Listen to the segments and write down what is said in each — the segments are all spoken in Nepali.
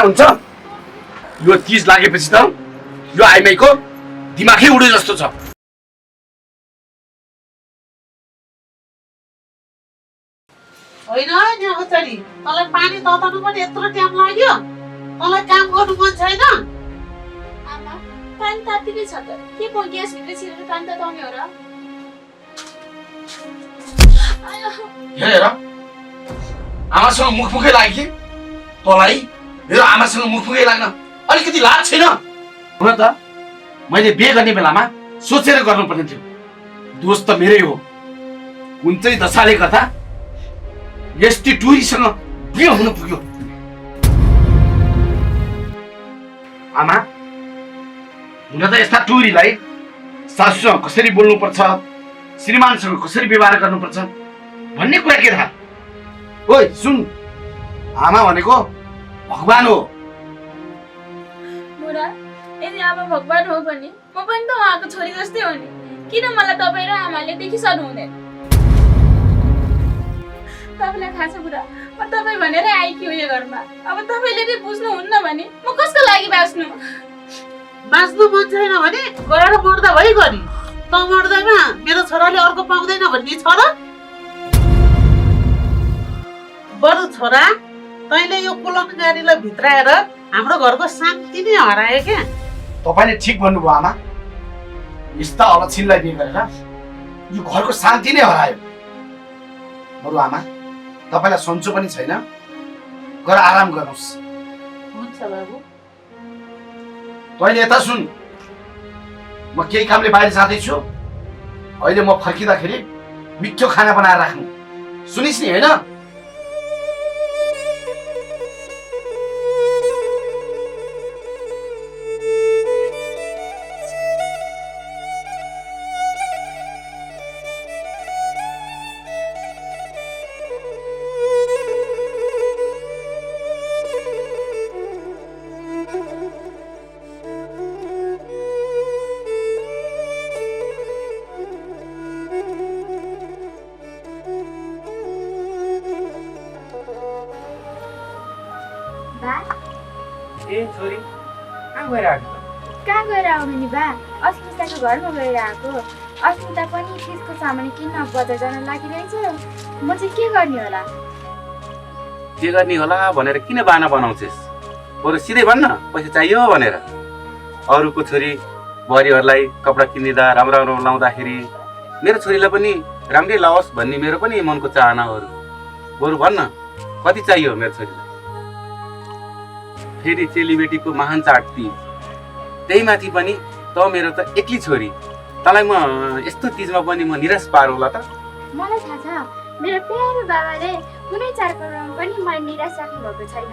हुन्छ? यो 30 लागेपछि त यो आइमाईको दिमागै उडे जस्तो छ। होइन नि अचारी तँलाई पानी तताउनु पनि यत्रो टाइम लाग्यो? तँलाई काम गर्नु मन छैन? आमा पानी तातिकै छ त के पो ग्यास भित्र छिरेर पानी तताउने हो र? हेर आमासँग मुखमुखै लाग्यो कि तँलाई? मेरो आमासँग मुखमुखै लाग्न अलिकति लाज छैन? हुन त मैले बिहे गर्ने बेलामा सोचेर गर्नुपर्ने थियो। दोष त मेरै हो। कुन चाहिँ दशाले गर्दा यस्तै टुरीसँग बिहे हुन पुग्यो? आमा हुन त यस्ता टुरीलाई सासूसँग कसरी बोल्नुपर्छ, श्रीमानसँग कसरी व्यवहार गर्नुपर्छ भन्ने कुरा के थाहा? ओइ सुन, आमा भनेको भगवान हो। बुढा यदि आमा भगवान हो भने म पनि त उहाँको छोरी जस्तै हो नि। किन मलाई तपाईँ र आमाले देखिसक्नु हुँदैन? तपाईँलाई थाहा छ बुढा, म तपाईँ भनेरै आएकी हो यो घरमा। अब तपाईँले नै बुझ्नुहुन्न भने म कसको लागि बाँच्नु? बाँच्नु मन छैन भने गएर मर्दा भइगयो नि। त मर्दैमा मेरो छोराले अर्को पाउँदैन भन्ने छ र? बरु छोरा तैँले यो कुलनगारीलाई भित्राएर हाम्रो घरको शान्ति नै हरायो क्या। तपाईले ठिक भन्नुभयो आमा। यस्ता अलक्षिणलाई बिहे गरेर यो घरको शान्ति नै हरायो। बरु आमा तपाईलाई सन्चो पनि छैन, गएर आराम गर्नुहोस्। हुन्छ बाबु। तैँले यता सुन, म केही कामले बाहिर जाँदैछु। अहिले म फर्किँदाखेरि मिठो खाना बनाएर राख्नु, सुनिस् नि? होइन ए छोरी कहाँ गएर आएको? कहाँ गएर आउनु नि बा? अस्मिताको घरमा गएर आएको। अस्मिता पनि त्यसको सामान किन्न बजार जान लागिरहेछ। म चाहिँ के गर्ने होला? के गर्ने होला भनेर किन बाना बनाउँछेस्? बरु सिधै भन्न पैसा चाहियो भनेर। अरूको छोरी बुहारीहरूलाई कपडा किनिदिँदा राम्रो राम्रो लाउँदाखेरि मेरो छोरीलाई पनि राम्रै लाओस् भन्ने मेरो पनि मनको चाहनाहरू। बरु भन्न कति चाहियो मेरो छोरीलाई? फेरि चेलीबेटीको महान चाड तिज, त्यही माथि पनि त मेरो त एक्लै छोरी। तँलाई म यस्तो तिजमा पनि म निराश पार होला त? मलाई थाहा छ मेरो प्यारो बाबाले कुनै चाडपर्वमा पनि मलाई निराश राख्नु भएको छैन।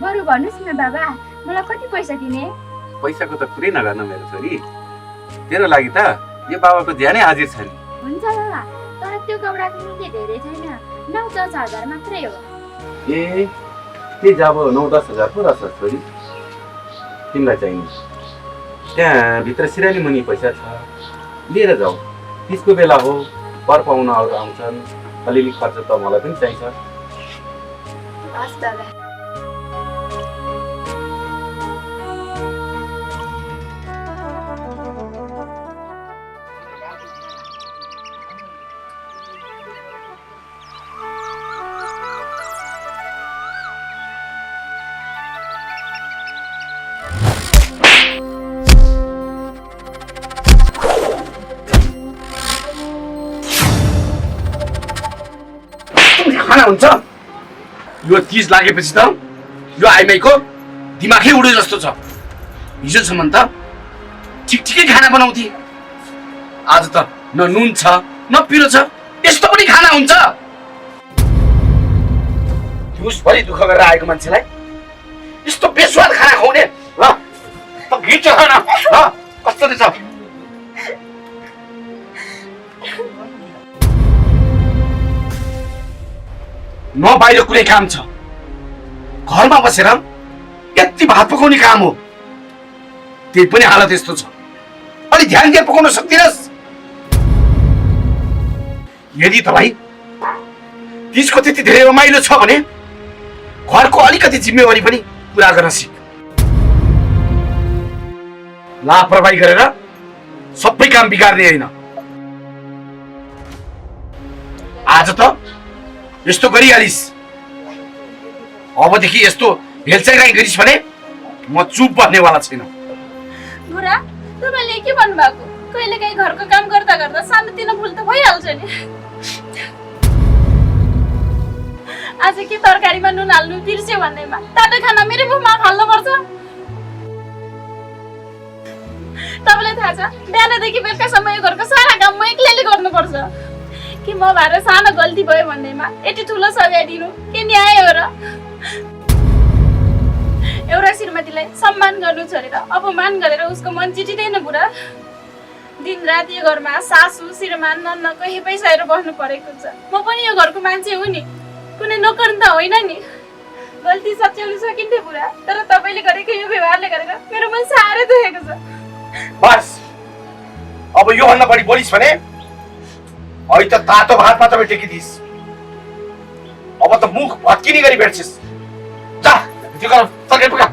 बरु भन्नुहोस् न बाबा, मलाई कति पैसा दिने? पैसाको त कुरै नगर्न मेरो छोरी। तेरो लागि त यो बाबाको ज्यानै हाजिर छ नि। हुन्छ बाबा, तर त्यो कपडाको मूल्य धेरै छैन, 9-10 हजार मात्रै हो। ए त्यही जब 9-10 हजार पो रहेछ छोरी तिमीलाई चाहिने। त्यहाँ भित्र सिरानी मुनि पैसा छ, लिएर जाऊ। त्यसको बेला हो, पर पाहुनाहरू आउँछन्, अलिअलि खर्च त मलाई पनि चाहिन्छ। हस् बाबा। खाना हुन्छ? यो 30 लागेपछि त यो आइमाईको दिमागै उडे जस्तो छ। हिजोसम्म त ठिकै खाना बनाउँथे, आज त न नुन छ न पिरो छ। यस्तो पनि खाना हुन्छ? दिउँसभरि दुःख गरेर आएको मान्छेलाई यस्तो बेस्वाद खाना खुवाउने? ल त घिच खाना ल कस्तो छ? न बाहिर कुनै काम छ, घरमा बसेर यति भात पकाउने काम हो, त्यही पनि हालत यस्तो छ। अलि ध्यान दिएर पकाउन सक्दिनस्? यदि तपाईँ 30को त्यति धेरै रमाइलो छ भने घरको अलिकति जिम्मेवारी पनि पुरा गर्न सिक। लापरवाही गरेर सबै काम बिगार्ने होइन। आज त यस्तो गरिहालिस्, अबदेखि यस्तो हेलचाइ गरिस् भने म चुप बस्नेवाला छैन। बुढा तपाईँले के भन्नुभएको? कहिलेकाहीँ घरको काम गर्दा गर्दा सानोतिनो भुल त भइहाल्छ नि। आज के तरकारीमा नुन हाल्नु बिर्स्यो भन्दैमा तातो खाना मेरो मुखमा हाल्नुपर्छ? तपाईँलाई थाहा छ बिहानदेखि बेलुकासम्म यो घरको सारा काम म एक्लैले गर्नुपर्छ। कि म भएर सानो गल्ती भयो भन्दैमा यति ठुलो सजाय दिनु के न्याय हो र? एउटा श्रीमतीलाई सम्मान गर्नु छोडेर अपमान गरेर उसको मन चिटिँदैन बुढा। दिनरात यो घरमा सासू श्रीमान नन्नको हेपाइसाएर बस्नु परेको छ। म पनि यो घरको मान्छे हो नि, कुनै नोकर त होइन नि। गल्ती सच्याउनु सकिन्थ्यो बुढा, तर तपाईँले गरेको यो व्यवहारले गरेर मेरो मन साह्रै दुखेको छ। बस अब यो भन्दा बढी बोलिस् भने अहिले त तातो भातमा तपाईँ टेकिदिस्। अब त मुख भत्किने गरी भेट्छिस्। जा त्यो गर तरकारी पका।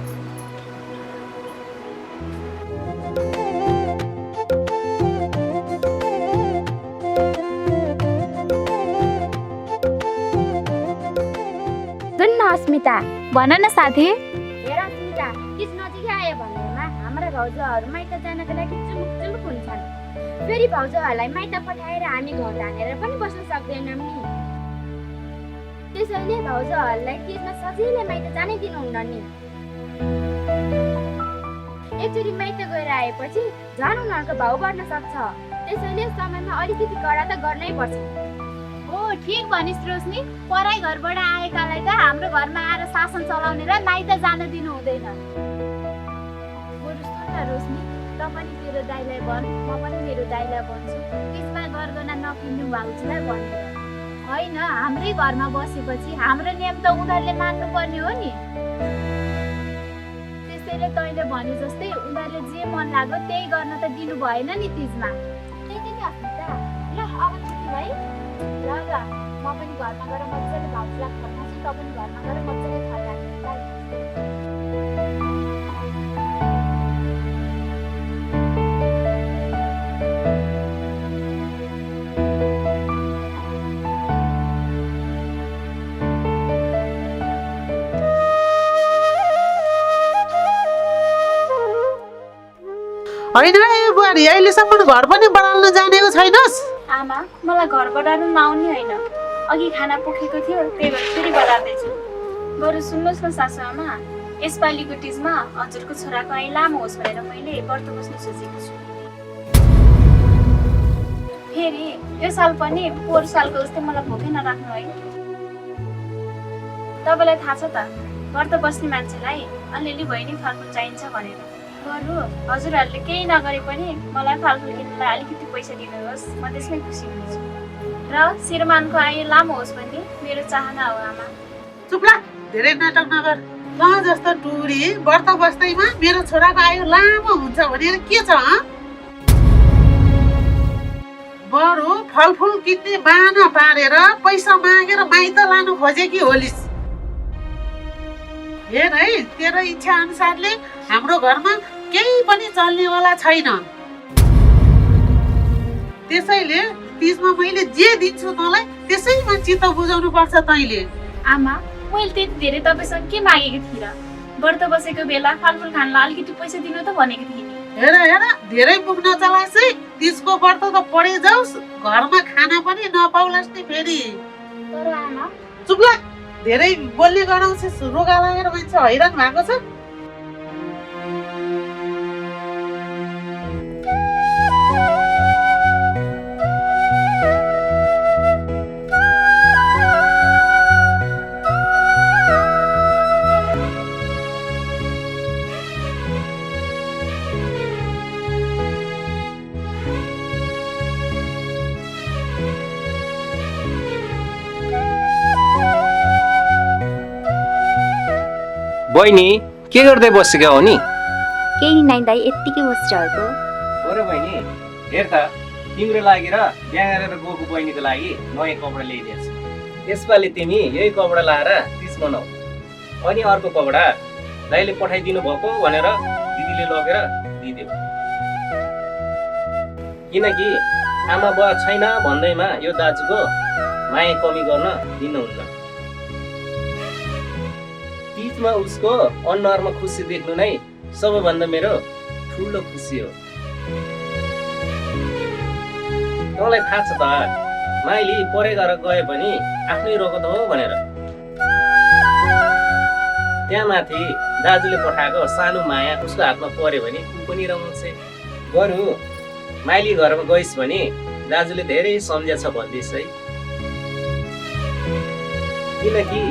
अस्मिता भन न साथी। हेर अस्मिता, किस नजिकै आयो भन्दैमा हाम्रा भाउजूहरू माइत जानको लागि चुमुक चुमुक हुन्छन्। फेरि भाउजूहरूलाई माइत पठाएर हामी घर धानेर पनि बस्न सक्दैनौँ नि। त्यसैले भाउजूहरूलाई किसमा सजिलै माइत जानै दिनुहुन्न नि। एकचोटि माइत गएर आएपछि झन् उनीहरूको भाउ बढ्न सक्छ। त्यसैले समयमा अलिकति कडा त गर्नै पर्छ। हो ठिक भनिस् रोशनी, पराई घरबाट आएकालाई त हाम्रो घरमा आएर शासन चलाउने र माइत जान दिनु हुँदैन। बरु सुन न रोशनी, त पनि तेरो दाइलाई भन, म पनि मेरो दाइलाई भन्छु, त्यसमा गरगना नकिन्नु भाउजूलाई भनेर। होइन, हाम्रै घरमा बसेपछि हाम्रो नियम त उनीहरूले मान्नुपर्ने हो नि। त्यसैले तैँले भने जस्तै उनीहरूले जे मन लाग्यो त्यही गर्न त दिनु भएन नि तिजमा। त्यही नि अस्मिता। ल अब छुट्टी भाइ। ल ल, म पनि घरमा गएर मजाले भाउजूलाई खान्छु, त पनि घरमा गएर मजाले खाना होइन ए बुहारी, अहिलेसम्म घर पनि बढाल्न जानेको छैनस्? आमा, मलाई घर बढाउनु नआउने होइन, अघि खाना पोखेको थियो त्यही भएर फेरि बढार्दैछु। बरु सुन्नुहोस् न सासू आमा, यसपालिको टिजमा हजुरको छोराको आइ लामो होस् भनेर मैले व्रत बस्ने सोचेको छु। फेरि यो साल पनि पोहोर सालको जस्तै मलाई भोकै नराख्नु है। तपाईँलाई थाहा छ त व्रत बस्ने मान्छेलाई अलिअलि भए नि फलफुल चाहिन्छ भनेर। बरु हजुरहरूले केही नगरे पनि मलाई फलफुल किन्नलाई अलिकति पैसा दिनुहोस्, म त्यसमै खुसी हुनेछु। र श्रीमानको आयु लामो होस् भन्ने मेरो चाहना हो आमा। चुप लाग, धेरै नाटक नगर। म जस्तो टुरी व्रत बस्दैमा मेरो छोराको आयु लामो हुन्छ भनेर के छ? बरु फलफुल किन्ने बाना पारेर पैसा मागेर माइत लानु खोजेकी होलिस्। हेर है, तेरो इच्छा अनुसारले हाम्रो घरमा केही पनि चल्नेवाला छैन। त्यसैले तिजमा मैले जे दिन्छु तँलाई त्यसैमा चित्त बुझाउनु पर्छ तैँले। आमा, मैले त्यति धेरै तपाईँसँग के मागेको थिएँ र? व्रत बसेको बेला फलफुल खानलाई अलिकति पैसा दिनु त भनेको थिएँ नि। हेर हेर, धेरै मुख नचलास् है। तिजको व्रत त पढे जाओस्, घरमा खाना पनि नपाउलास् नि फेरि। तर आमा, चुप लाग, धेरै बोल्ने गराउँछस्। रोगा लागेर मान्छे हैरान भएको छ। बहिनी के गर्दै बसेका हो नि? केही नि नाइ दाइ, यत्तिकै बसिरहेको। अरे बहिनी, हेर त तिम्रो लागि र बिहा गरेर गएको बहिनीको लागि नयाँ कपडा ल्याइदिएछ। यसपालि तिमी यही कपडा लाएर तिज मनाऊ। अनि अर्को कपडा दाइले पठाइदिनु भएको भनेर दिदीले लगेर दिदियो। किनकि आमा बुवा छैन भन्दैमा यो दाजुको माया कमी गर्न दिनुहुन्न। तीजमा उसको अनुहारमा खुसी देख्नु नै सबैभन्दा मेरो ठुलो खुसी हो। तँलाई थाहा छ त माइली परे गएर गए पनि आफ्नै रगत हो भनेर। त्यहाँ माथि दाजुले पठाएको सानो माया उसको हातमा पर्यो भने ऊ पनि रमाउँछ। बरु माइली घरमा गइस् भने दाजुले धेरै सम्झेछ भन्दैछ है। किनकि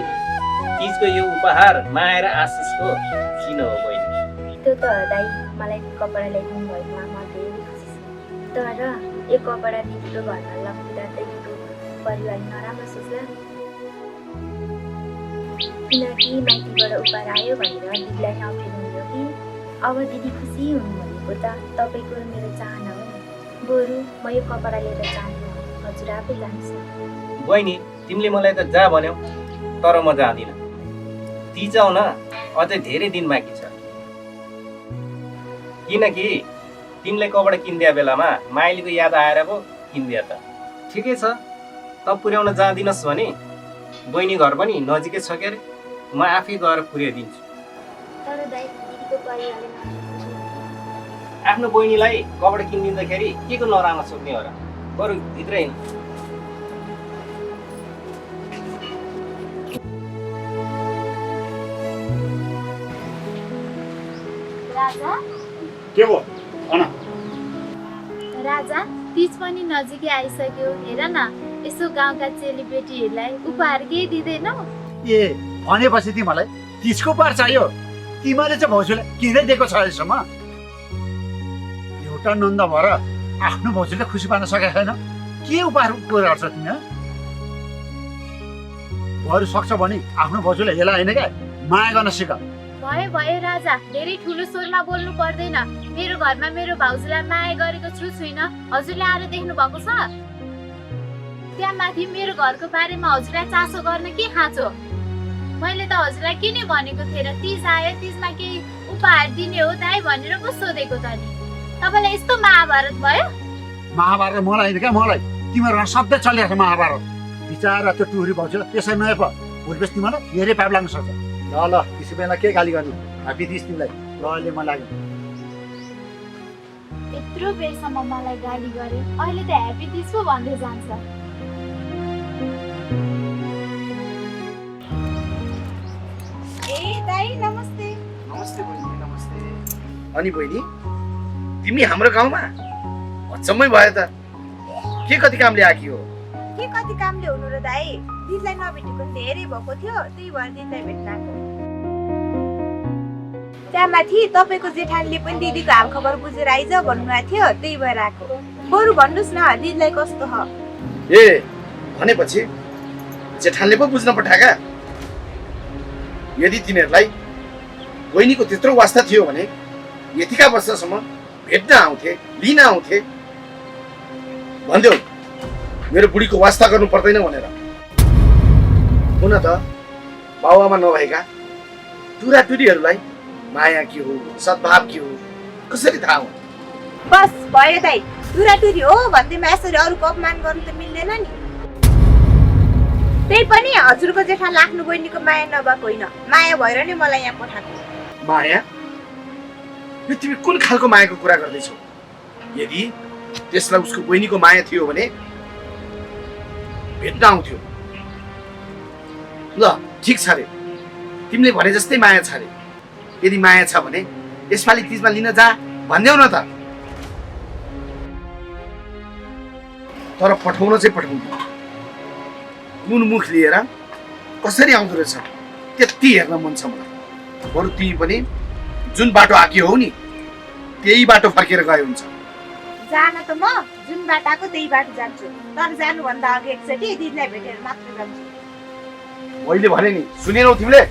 तीजको यो उपहार माया र आशिषको किन हो बहिनी? त्यो त दाइ मलाई कपडा ल्याइदिनु भएकोमा म धेरै खुसी छु। तर यो कपडा दिदीको घरमा लग्दा दिदीको परिवार नराम्रो सोच्ला। किनकि माइतीबाट उपहार आयो भनेर दिदीलाई नअप्ठ्यारो हुन्थ्यो कि अब दिदी खुसी हुनु भनेको त तपाईँको र मेरो चाहना हो। बरु म यो कपडा लिएर जान्छु, हजुर आफै जान्छु। बहिनी तिमीले मलाई त जा भन्यौ, तर म जाँदिनँ। तीज आउन अझै धेरै दिन बाँकी छ। किनकि तिमीले कपडा किनिदिया बेलामा माइलीको याद आएर पो किनिदिया त। ठिकै छ, त पुर्याउन जाँदिनस् भने बहिनी घर पनि नजिकै छ के अरे, म आफै गएर पुर्याइदिन्छु। तर दाइ दिदीको परिवारले आफ्नो बहिनीलाई कपडा किनिदिँदाखेरि के को नराम्रो सोध्ने हो र? बरु भित्रै हिँड। राजा के हो भन। राजा तीज पनि नजिकै आइसक्यो, हेर न यसो गाउँका चेलीबेटीहरूलाई उपहार केही दिँदैनौ? ए भनेपछि तिमीलाई तीजको उपहार चाहियो? तिमीले चाहिँ भाउजूलाई किन्दै दिएको छ अहिलेसम्म? एउटा नन्द भएर आफ्नो भाउजूले खुसी पार्न सकेको छैन, के उपहार कुरा गर्छ तिमी? बरु सक्छ भने आफ्नो भाउजूलाई हेला होइन क्या, माया गर्न सिक। भयो भयो राजा, धेरै ठुलो स्वरमा बोल्नु पर्दैन। मेरो घरमा मेरो भाउजूलाई माया गरेको छु छुइनँ, हजुरले आएर देख्नु भएको छ? त्यहाँ माथि मेरो घरको बारेमा हजुरलाई चासो गर्न के खाँचो? मैले त हजुरलाई के नै भनेको थिएँ र तीज आयो, तीजमा केही उपहार दिने हो दाइ भनेर पो सोधेको त नि। तपाईँलाई यस्तो महाभारत भयो? महाभारत मलाई होइन क्या, मलाई तिमीहरूमा सधैँ चलिरहेको छ महाभारत। बिचारा त्यो टुरी भाउजूलाई त्यसै नहेप भोलिपछि तिमीलाई धेरै पाप लाग्न सक्छ। ल ल त्यसो बेला के गाली गर्नु, हापी दिस तिमीलाई। ल अहिले म लाग्यो। यत्रो बेरसम्म मलाई गाली गरे, अहिले त ह्याप्पी दिस पो भन्दै जान्छ। ए दाइ नमस्ते। नमस्ते बहिनी, नमस्ते। अनि बहिनी तिमी हाम्रो गाउँमा? अचम्मै भयो त, के कति कामले आकी हो? के कति कामले हुनु र दाइ? दिदीलाई नभेटेको धेरै भएको थियो, त्यही भएर दिदीलाई भेट्न आएको। त्यहाँ माथि तपाईँको जेठानीले पनि दिदीको हाल खबर बुझेर आइज भन्नुभएको थियो, त्यही भएर आएको। बरु भन्नुहोस् न दिदीलाई कस्तो छ? ए भनेपछि जेठानले पो बुझ्न पठाएका? यदि तिनीहरूलाई बहिनीको त्यत्रो वास्ता थियो भने यतिका वर्षसम्म भेट्न आउँथे, लिन आउँथे। भन्देऊ मेरो बुढीको वास्ता गर्नु पर्दैन भनेर। हुन त बाउआमा नभएका टुराटुरीहरूलाई माया के हो, सद्भाव के हो कसरी थाहा हो? बस भयो दाइ, टुराटुरी हो भन्दैमा यसरी अरूको अपमान गर्नु त मिल्दैन नि। त्यही पनि हजुरको जेठानले आफ्नो बहिनीको माया नभएको होइन, माया भएर नै मलाई यहाँ पठाएको। माया? यो तिमी कुन खालको मायाको कुरा गर्दैछौ? यदि त्यसलाई उसको बहिनीको माया थियो भने भेट्न आउँथ्यो। ल ठिक छ रे, तिमीले भने जस्तै माया छ रे। यदि माया छ भने यसपालि तीजमा लिन जा भन्देऊ न त। तर पठाउन चाहिँ पठाउँदैन। कुन मुख लिएर कसरी आउँदो रहेछ त्यति हेर्न मन छ मलाई। बरु तिमी पनि जुन बाटो आकी हौ नि त्यही बाटो फर्केर गए हुन्छ। जान त म जुन बाटो आएको त्यही बाटो जान्छु, तर जानुभन्दा अघि एकचोटि दिदीलाई भेटेर मात्र जान्छु। मैले भने नि, सुनेनौ तिमीले?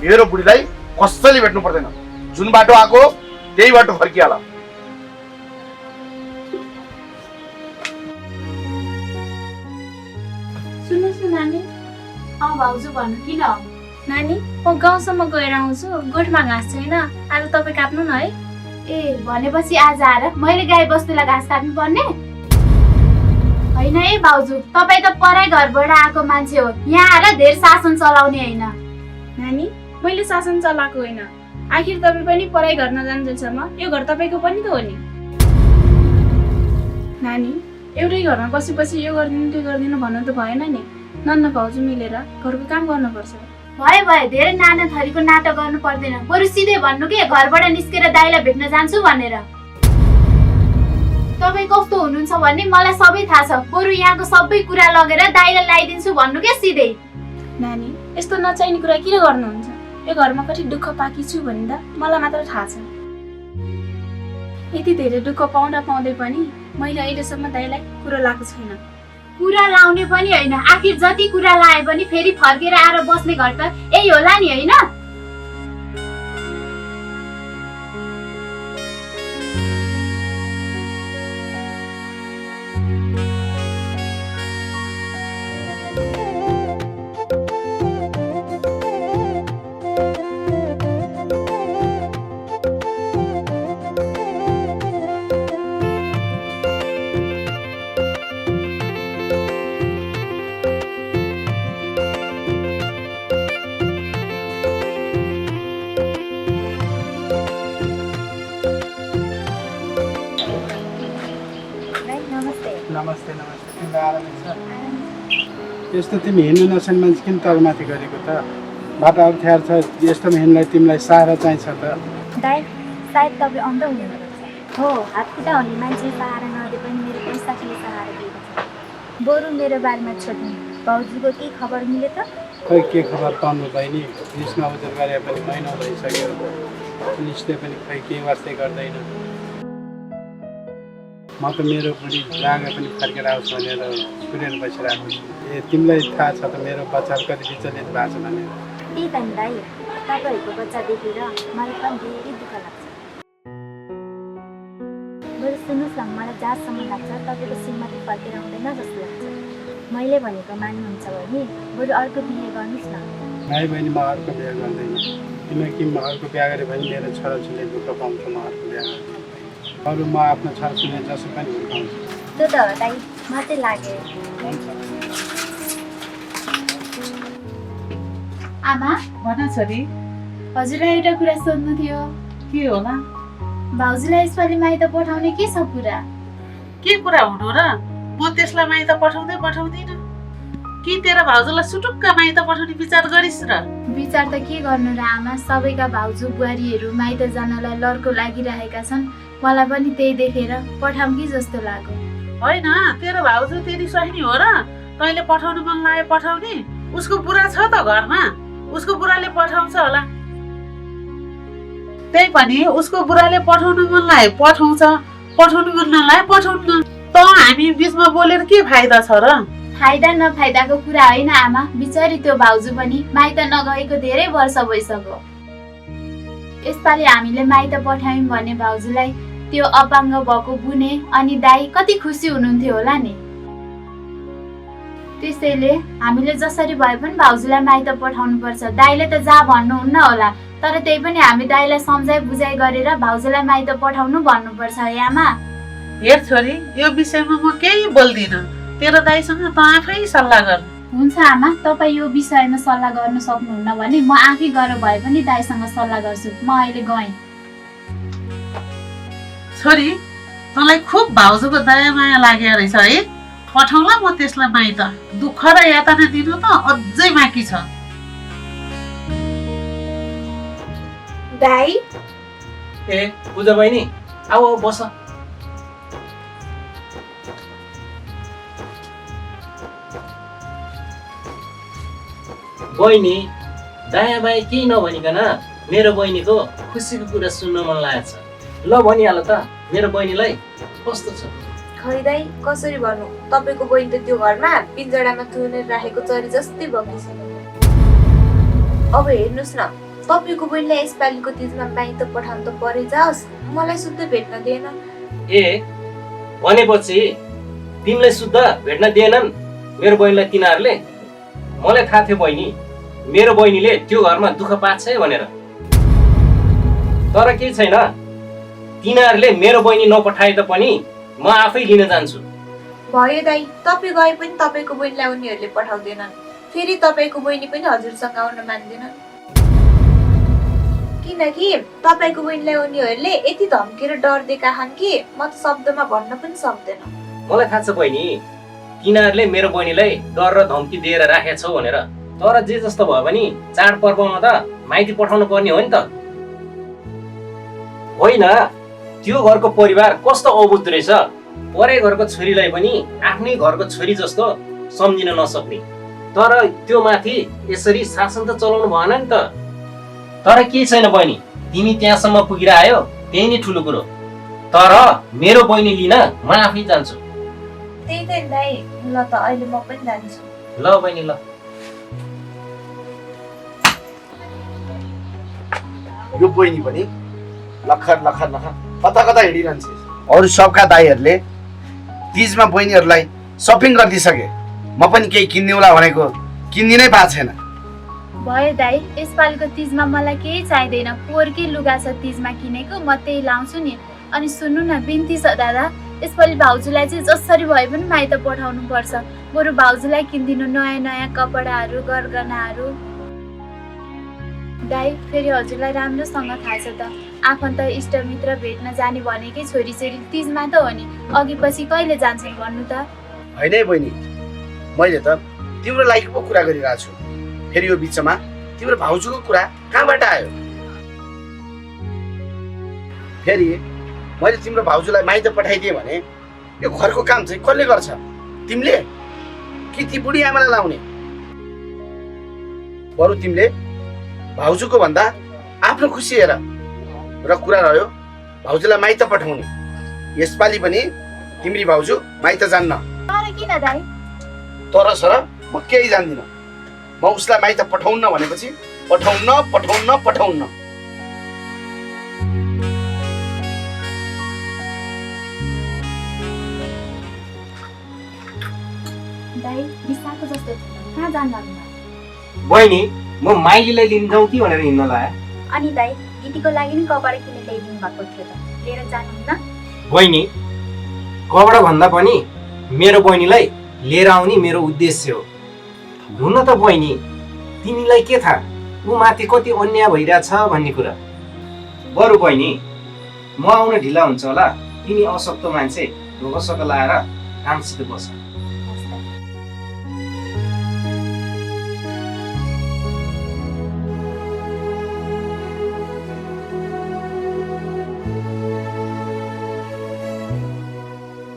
मेरो बुढीलाई कसैले भेट्नु पर्दैन, जुन बाटो आएको त्यही बाटो फर्किहाल। सुन्नुहोस् न नानी, भाउजू भन्नु किन? नानी म गाउँसम्म गएर आउँछु, गोठमा घाँस छैन, आज तपाईँ काट्नु न है। ए भनेपछि आज आएर मैले गाई बस्तुलाई घाँस काट्नु पर्ने? होइन है भाउजू, तपाईँ त पराई घरबाट आएको मान्छे हो, यहाँ आएर धेरै शासन चलाउने होइन। नानी मैले शासन चलाएको होइन, आखिर तपाईँ पनि पराई घर नजान्जेलसम्म यो घर तपाईँको पनि त हो नि। नानी एउटै घरमा बसेपछि यो गरिदिनु त्यो गरिदिनु भन्नु त भएन नि। नन्न भाउजू मिलेर घरको काम गर्नुपर्छ। भयो धेरै नाना थरीको नाटक गर्नु पर्दैन, बरु सिधै भन्नु के घरबाट निस्केर दाइलाई भेट्न जान्छु भनेर। तपाईँ कस्तो हुनुहुन्छ भन्ने मलाई सबै थाहा छ, बरु यहाँको सबै कुरा लगेर दाइलाई ल्याइदिन्छु भन्नु के सिधै। नानी यस्तो नचाहिने कुरा किन गर्नुहुन्छ? यो घरमा कति दुःख पाकी छु भने त मलाई मात्र थाहा छ। यति धेरै दुःख पाउँदै पनि मैले अहिलेसम्म दाइलाई कुरा लाएको छैन। कुरा लाउने पनि होइन, आखिर जति कुरा लाए पनि फेरि फर्केर आएर बस्ने घर त यही होला नि होइन? नमस्ते तिमीलाई आरामै छ? यस्तो तिमी हिँड्नु नसक्ने मान्छे किन तलमाथि गरेको त? बाटो अप्ठ्यारो छ, यस्तोमा हिँड्नलाई तिमीलाई सहारा चाहिन्छ त? दाइ सायद तपाईँ अन्ध हुनुहुन्छ। हो, हात खुट्टा हुने मान्छे सहारा नदिए पनि मेरो पैसाले सहारा दिएको छ। बरु मेरो बारेमा छोड्नु, भाउजूको के खबर मिल्यो त? खै के खबर पाउनु बहिनी, पुलिसमा उजुर गरे पनि महिना भइसक्यो, पुलिसले पनि खै केही वास्तै गर्दैन। म त मेरो बुढी जाँगा पनि फर्केर आउँछ भनेर कुरेर बसिरहेको छु। ए तिमीलाई थाहा छ त मेरो बच्चाहरू कति विचलित भएको छ भनेर? त्यही त नि दाइ, तपाईँहरूको बच्चा देखेर मलाई पनि धेरै दुःख लाग्छ। बरु सुन्नुहोस् न, मलाई जहाँसम्म लाग्छ तपाईँको श्रीमती फर्केर आउँदैन जस्तो लाग्छ। मैले भनेको मान्नुहुन्छ भने बरु अर्को बिहे गर्नुहोस् न। नाइ बहिनी, म अर्को बिहा गर्दैन, किनकि म अर्को बिहा गरेँ भने मेरो छोराछोरीले दुःख पाउँछ। म अर्को बिहा गर्छु, अरू म आफ्नो छोराछोरीले जसो पनि हुर्काउँछु। त्यो त हो दाइ, म चाहिँ लागेँ। आमा भन छोरी, हजुरलाई एउटा कुरा सोध्नु थियो। के होला? भाउजूलाई यसपालि माइत पठाउने के छ कुरा? के कुरा हुनु र? म त्यसलाई माइत पठाउँदिन कि तेरो भाउजूलाई सुटुक्क माइत पठाउने विचार गरिस् र? विचार त के गर्नु र आमा, सबैका भाउजू बुहारीहरू माइत जानलाई लड्को लागिरहेका छन्। मलाई पनि त्यही देखेर पठाउँ कि जस्तो लाग्यो। होइन, तेरो भाउजू तेरी सहिनी हो र? तैँले पठाउनु मन लाग्यो पठाउने? उसको बुढा छ त घरमा, उसको बुढाले पठाउँछ होला। त्यही पनि उसको बुढाले पठाउनु मन लाग्यो पठाउँछ, पठाउनु मन नलाग्यो पठाउनु। त हामी बिचमा बोलेर के फाइदा छ र? फाइदा नफाइदाको कुरा होइन आमा, बिचारी त्यो भाउजू पनि माइत नगएको धेरै वर्ष भइसक्यो। यसपालि हामीले माइत पठायौँ भने भाउजूलाई त्यो अपाङ्ग भएको बुने अनि दाइ कति खुसी हुनुहुन्थ्यो होला नि। त्यसैले हामीले जसरी भए पनि भाउजूलाई माइत पठाउनु पर्छ। दाइले त जा भन्नुहुन्न होला, तर त्यही पनि हामी दाइलाई सम्झाइ बुझाइ गरेर भाउजूलाई माइत पठाउनु भन्नुपर्छ है आमा। हेर छोरी, यो विषयमा म केही बोल्दिनँ, तेरो दाइसँग त आफै सल्लाह गर। हुन्छ आमा, तपाईँ यो विषयमा सल्लाह गर्न सक्नुहुन्न भने म आफै गएर भए पनि दाइसँग सल्लाह गर्छु। म अहिले गएँ। छोरी, तँलाई खुब भाउजूको दया माया लागेको रहेछ है? पठाउँला म त्यसलाई माइत। दुःख र यातना दिनु त अझै बाँकी छ। दाइ ए पूजा बहिनी, आऊ बस। बहिनी, दायाँ बायाँ केही नभनिकन मेरो बहिनीको खुसीको कुरा सुन्न मन लागेको छ। ल भनिहाल त, मेरो बहिनीलाई कस्तो छ? खै दाइ कसरी भन्नु, तपाईँको बहिनी त त्यो घरमा पिन्जडामा थुनेर राखेको चरी जस्तै बगिसक्यो। अब हेर्नुहोस् न, तपाईँको बहिनीलाई यसपालिको तिजमा माइत पठाउनु त परै जाओस्, मलाई शुद्ध भेट्न दिएन। ए भनेपछि तिमीलाई शुद्ध भेट्न दिएनन् मेरो बहिनीलाई तिनीहरूले? मलाई थाहा थियो बहिनी, मेरो बहिनीले त्यो घरमा दुःख पाछ है भनेर। तर केही छैन, तिनीहरूले मेरो बहिनी नपठाए तापनि म आफै लिन जान्छु। भयो दाइ, तपाईँ गए पनि तपाईँको बहिनीलाई उनीहरूले पठाउँदैनन्, फेरि तपाईँको बहिनी पनि हजुरसँग आउन मान्दैनन्। किनकि तपाईँको बहिनीलाई उनीहरूले यति धम्केर डर दिएका छन् कि म त शब्दमा भन्न पनि सक्दैन। मलाई थाहा छ बहिनी, तिनीहरूले मेरो बहिनीलाई डर र धम्की दिएर राखेको छौ भनेर। तर जे जस्तो भयो पनि चाडपर्वमा त माइती पठाउनु पर्ने हो नि त। होइन, त्यो घरको परिवार कस्तो अबुझ रहेछ, परे घरको छोरीलाई पनि आफ्नै घरको छोरी जस्तो सम्झिन नसक्ने। तर त्यो माथि यसरी शासन त चलाउनु भएन नि त। तर केही छैन बहिनी, तिमी त्यहाँसम्म पुगेर आयो त्यही नै ठुलो कुरो। तर मेरो बहिनी लिन म आफै जान्छु। त्यही त दाइ, ल त अहिले म पनि जान्छु। ल बहिनी, ल। यो बहिनी पनि लखर लखर लखर कता कता हिँडिरहन्छ। अरू सबका दाइहरूले तिजमा बहिनीहरूलाई सपिङ गरिदिइसके, म पनि केही किन्दिउँला भनेको किन्दिनै पाएको छैन। भयो दाइ, यसपालिको तिजमा मलाई केही चाहिँदैन। पोहोरकै लुगा छ तिजमा किनेको, म त्यही लाउँछु नि। अनि सुन्नु न, बिन्ती छ दादा, यसपालि भाउजूलाई चाहिँ जसरी भए पनि माइत पठाउनु पर्छ। बरु भाउजूलाई किनिदिनु नयाँ नयाँ कपडाहरू, गरगहनाहरू। दाइ, फेरि हजुरलाई राम्रोसँग थाहा छ त, आफन्त इष्टमित्र भेट्न जाने भनेकै छोरी तिजमा त हो नि, अघि पछि कहिले जान्छन् भन्नु त। होइन है बहिनी, मैले त तिम्रो लागि पो कुरा गरिरहेको छु, फेरि यो बिचमा तिम्रो भाउजूको कुरा कहाँबाट आयो? फेरि मैले तिम्रो भाउजूलाई माइत पठाइदिएँ भने यो घरको काम चाहिँ कसले गर्छ? तिमीले कि ती बुढी आमालाई लाउने? बरु तिमीले भाउजूको भन्दा आफ्नो खुसी हेर। र कुरा रह्यो भाउजूलाई माइत पठाउने, यसपालि पनि तिम्री भाउजू माइत जान्न। तर किन दाइ? तर सर म केही जान्दिनँ। म उसलाई माइत पठाउन्न भनेपछि पठाउन्न पठाउन्न पठाउन्न। दाइ, बिसाको जस्तो छैन, कहाँ जान लाग्नु? बहिनी, म माइलीलाई लिन जाउँ कि भनेर हिँड्न लाग्यो। अनि दाइ, दिदीको लागि नि कपडा किनेर ल्याइदिनु भएको थियो त, लिएर जानुहुन्न? बहिनी, कपडा भन्दा पनि मेरो बहिनीलाई लिएर आउने मेरो उद्देश्य हो। हुन त बहिनी, तिमीलाई के थाहा ऊ माथि कति अन्याय भइरहेछ भन्ने कुरा। बरु बहिनी, म आउन ढिला हुन्छ होला, तिमी अशक्त मान्छे ढोकासक लाएर रामसित बस।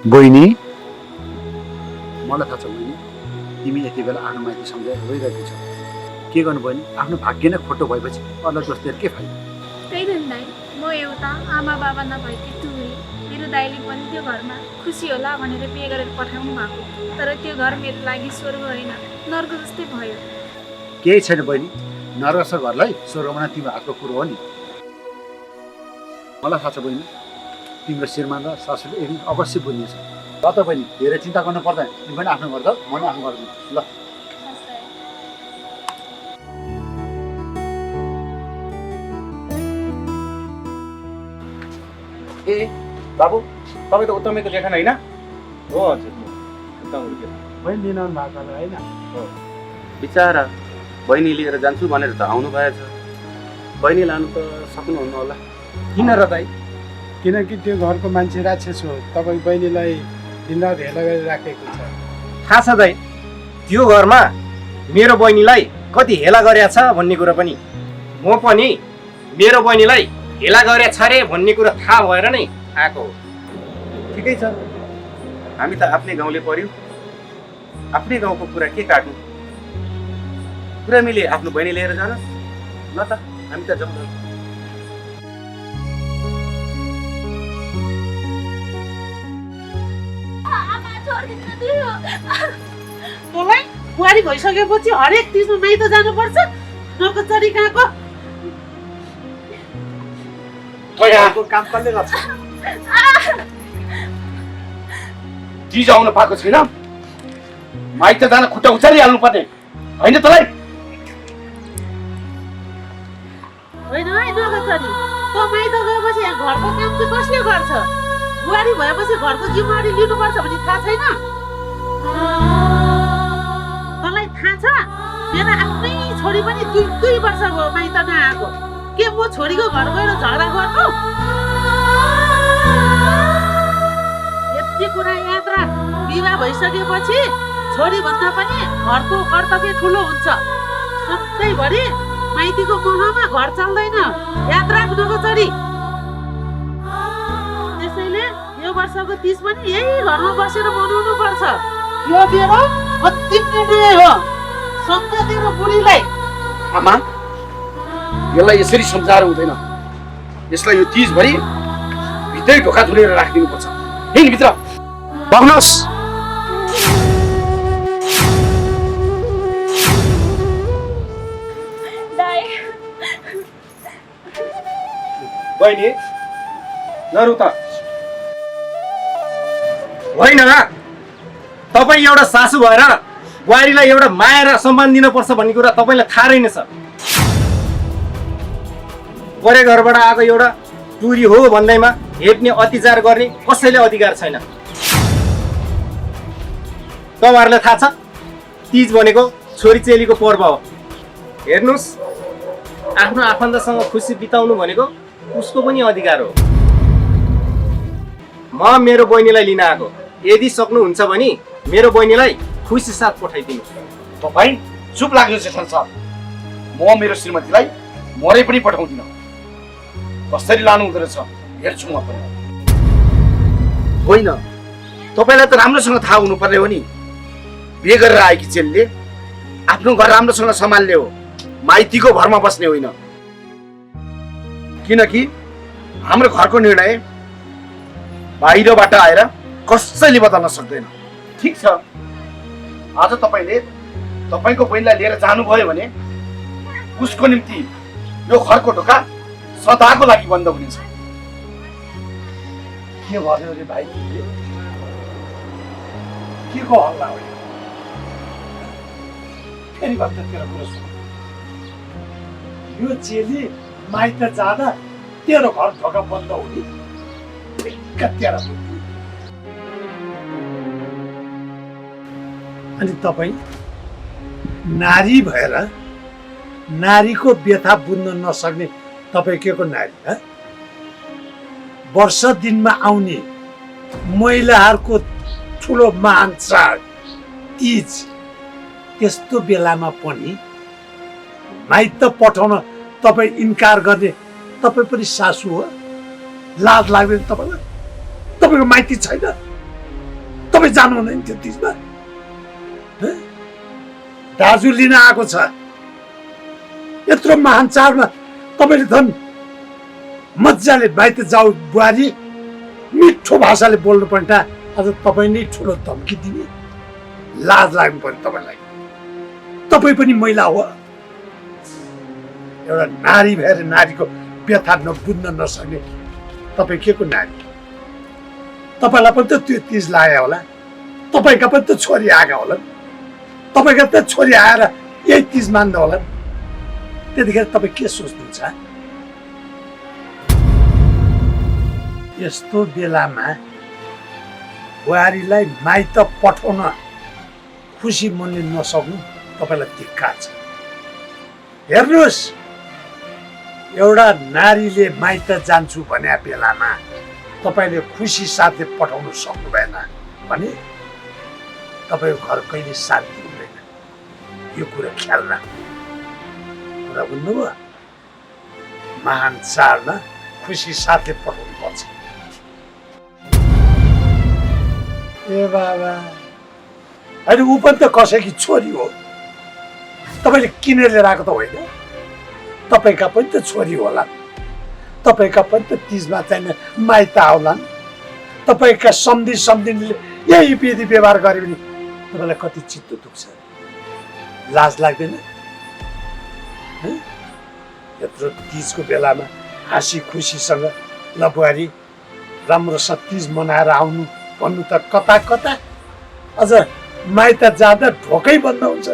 बहिनी, मलाई थाहा छ बहिनी, तिमी यति बेला आफ्नो माइती सम्झाएर रोइरहेको छौ। के गर्नु बहिनी, आफ्नो भाग्य नै खोटो भएपछि अरूलाई दोष दिएर के फाइदा? त्यही त दाइ, म एउटा आमा बाबा नभएकी टुरी, मेरो दाइले पनि त्यो घरमा खुसी होला भनेर बिहे गरेर पठाउनु भएको। तर त्यो घर मेरो लागि स्वर्ग होइन, नर्क जस्तै भयो। केही छैन बहिनी, नर्क घरलाई स्वर्ग बनाउन तिम्रो हातको कुरो हो नि। मलाई थाहा छ बहिनी, तिम्रो श्रीमान र सासूले एक दिन अवश्य बुझ्नेछ। ल त बहिनी, धेरै चिन्ता गर्नु पर्दैन, तिमी पनि आफ्नो गर्छौ, म पनि आफ्नो गर्छु। ल ए बाबु, तपाईँ त उत्तमेको जेठा होइन? हो हजुर, बहिनी लिन आउनु भएको होला होइन? बिचारा बहिनी लिएर जान्छु भनेर त आउनु भएछ। बहिनी लानु त सक्नुहुन्न होला। किन र दाइ? किनकि त्यो घरको मान्छे राक्षस हो, तपाईँ बहिनीलाई दिनरात हेला गरेर राखेको छ। थाहा छ दाइ, त्यो घरमा मेरो बहिनीलाई कति हेला गरेछ भन्ने कुरा पनि। म पनि मेरो बहिनीलाई हेला गरेछ रे भन्ने कुरा थाहा भएर नै आएको हो। ठिकै छ, हामी त आफ्नै गाउँले पर्यो, आफ्नै गाउँको कुरा के काट्नु? कुरा मिले आफ्नो बहिनी लिएर जानुहोस् ल त, हामी त जाउँ। मलाई बुहारी भइसकेपछि हरेक तिजमा माइत जानुपर्छ? नकचरी कहाँको? यहाँको काम कसले गर्छ? तिज आउन पाएको छैन, माइत जान खुट्टा उचालिहाल्नु पर्ने होइन तँलाई? होइन है नगचरी त माइत गएपछि यहाँ घरको काम चाहिँ कसले गर्छ बुहारी भएपछि घरको जिम्मेवारी लिनुपर्छ भन्ने थाहा छैन तँलाई थाहा छ मेरो आफ्नै छोरी पनि 2 वर्ष भयो माइत नआएको के म छोरीको घर गएर झगडा गर्नु यति कुरा याद राख विवाह भइसकेपछि छोरी भन्दा पनि घरको कर्तव्य ठुलो हुन्छ सधैँभरि माइतीको मोहमा घर चल्दैन याद राख नगचरी त्यसैले यो वर्षको 30 पनि यही घरमा बसेर मनाउनु पर्छ यो मेरो अन्तिम निर्णय हो सम्झ बुढीलाई आमा यसलाई यसरी सम्झाएर हुँदैन यसलाई यो 30 भरि भित्रै ढोका झुलेर राखिदिनु पर्छ हिँड भित्र बग्नुहोस् बहिनी नरु त होइन तपाईँ एउटा सासू भएर बुहारीलाई एउटा माया र सम्मान दिनुपर्छ भन्ने कुरा तपाईँलाई थाहा रहेनछ परे घरबाट आएको एउटा टुरी हो भन्दैमा हेप्ने अत्याचार गर्ने कसैले अधिकार छैन तपाईँहरूलाई थाहा छ तीज भनेको छोरी चेलीको पर्व हो हेर्नुहोस् आफ्नो आफन्तसँग खुसी बिताउनु भनेको उसको पनि अधिकार हो म मेरो बहिनीलाई लिन आएको यदि सक्नुहुन्छ भने मेरो बहिनीलाई खुसी साथ पठाइदिनु तपाईँ चुप लाग्नु जेठन सर म मेरो श्रीमतीलाई मरै पनि पठाउँदिन कसरी लानु हुँदो रहेछ हेर्छु म पनि होइन तपाईँलाई त राम्रोसँग थाहा हुनुपर्ने हो नि बिहे गरेर आएकी चेलीले आफ्नो घर राम्रोसँग सम्हाल्ने हो माइतीको घरमा बस्ने होइन किनकि हाम्रो घरको निर्णय बाहिरबाट आएर कसैले बदल्न सक्दैन ठिक छ आज तपाईँले तपाईँको बहिनीलाई लिएर जानुभयो भने उसको निम्ति यो घरको ढोका सदाको लागि बन्द हुनेछ के भन्यो रे भाइ के को हल्ला हो फेरि भन्छ तेरो कुरो सुन यो चेली माइत जाँदा तेरो घर ढोका बन्द हुने ठिक्क तेरो बुद्धि अनि तपाईँ नारी भएर नारीको व्यथा बुझ्न नसक्ने तपाईँ के को नारी ह वर्ष दिनमा आउने महिलाहरूको ठुलो महान चाड तीज त्यस्तो बेलामा पनि माइत पठाउन तपाईँ इन्कार गर्ने तपाईँ पनि सासू हो लाज लाग्दैन तपाईँलाई तपाईँको माइती छैन तपाईँ जानु हुँदैन त्यो तीजमा दाजु लिन आएको छ यत्रो महान चाडमा तपाईँले झन् मजाले माइत जाऊ बुहारी मिठो भाषाले बोल्नु पर्छ आज तपाईँ नै ठुलो धम्की दिने लाज लाग्नु पर्यो तपाईँलाई तपाईँ पनि महिला हो एउटा नारी भएर नारीको व्यथा बुझ्न नसक्ने तपाईँ के को नारी तपाईँलाई पनि त त्यो तीज लाग्यो होला तपाईँका पनि त छोरी आएका होला तपाईँका त छोरी आएर यही तीज मान्दा होला त्यतिखेर तपाईँ के सोच्नुहुन्छ यस्तो बेलामा बुहारीलाई माइत पठाउन खुसी मनले नसक्नु तपाईँलाई धिक्कार छ हेर्नुहोस् एउटा नारीले माइत जान्छु भने बेलामा तपाईँले खुसी साथले पठाउनु सक्नु भएन भने तपाईँको घर कहिले शान्ति हुँदैन यो कुरा ख्याल राख्नु कुरा बुझ्नुभयो महान चाडमा खुसी साथले पठाउनु पर्छ ए बाबा अहिले ऊ पनि त कसैकी छोरी हो तपाईँले किनेर लिएर आएको त होइन तपाईँका पनि त छोरी होला तपाईँका पनि त तीजमा चाहिँ माइत आउलान् तपाईँका सम्धिनीले यही विधि व्यवहार गऱ्यो भने तपाईँलाई कति चित्त दुख्छ लाज लाग्दैन यत्रो तीजको बेलामा हाँसी खुसीसँग ल बुहारी राम्रोसँग तीज मनाएर आउनु भन्नु त कता कता अझ माइत जाँदा ढोकै बन्द हुन्छ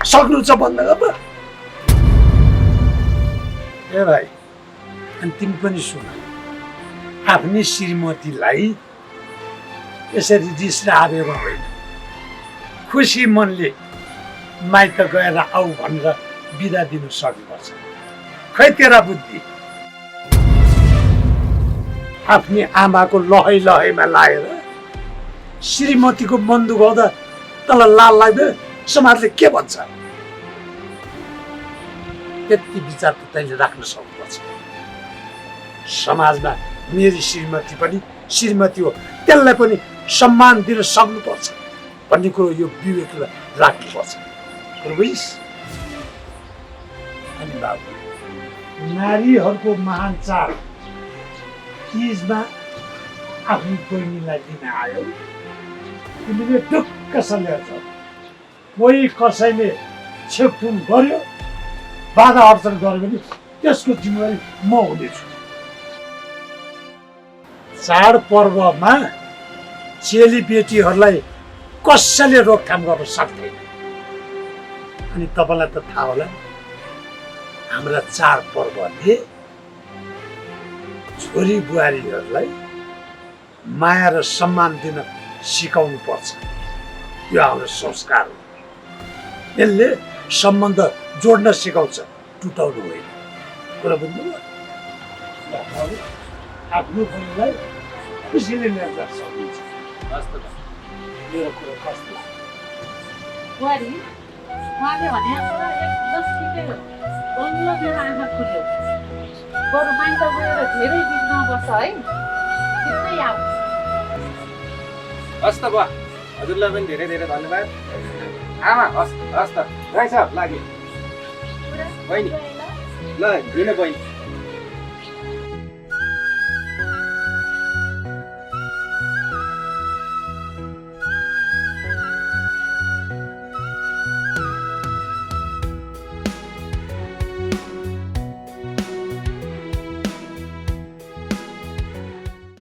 सक्नु छ बन्द गर्न ए ए भाइ अनि तिमी पनि सुन आफ्नै श्रीमतीलाई यसरी रिस र आवेग होइन खुसी मनले माइत गएर आऊ भनेर बिदा दिनु सक्नुपर्छ खै तेरा बुद्धि आफ्नै आमाको लहै लहैमा लाएर श्रीमतीको मन दुखाउँदा तँलाई लाल लाग्दैन समाजले के भन्छ त्यति विचार त तैँले राख्न सक्नुपर्छ समाजमा मेरी श्रीमती पनि श्रीमती हो त्यसलाई पनि सम्मान दिन सक्नुपर्छ भन्ने कुरो यो विवेकलाई राख्नुपर्छ बुझिस् अनि बाबु नारीहरूको महान चाड तीजमा आफ्नो बहिनीलाई लिन आयो तिमीले ढुक्कसँग हेर्छौ कोही कसैले छेकथुन गर्यो बाधा अर्चन गर्यो भने त्यसको जिम्मेवारी म हुनेछु चाडपर्वमा चेलीबेटीहरूलाई कसैले रोकथाम गर्न सक्दैन अनि तपाईँलाई त थाहा होला हाम्रा चाडपर्वले छोरी बुहारीहरूलाई माया र सम्मान दिन सिकाउनु पर्छ यो हाम्रो संस्कार हो यसले सम्बन्ध जोड्न सिकाउँछ टुटाउनु होइन कुरा बुझ्नुभयो आफ्नो बहिनीलाई खुसीले ल्याएर सक्नुहुन्छ मेरो कुरा कस्तो बुहारी उहाँले भने एकदम ठिकै हो बल्ल मेरो आँखा खुल्यो बरु माइत गएर धेरै दिन नबस्छ है छिट्टै आऊ हस् त बुवा हजुरलाई पनि धेरै धेरै धन्यवाद आमा हस् त रहेछ लागि बहिनी ल दिनु बहिनी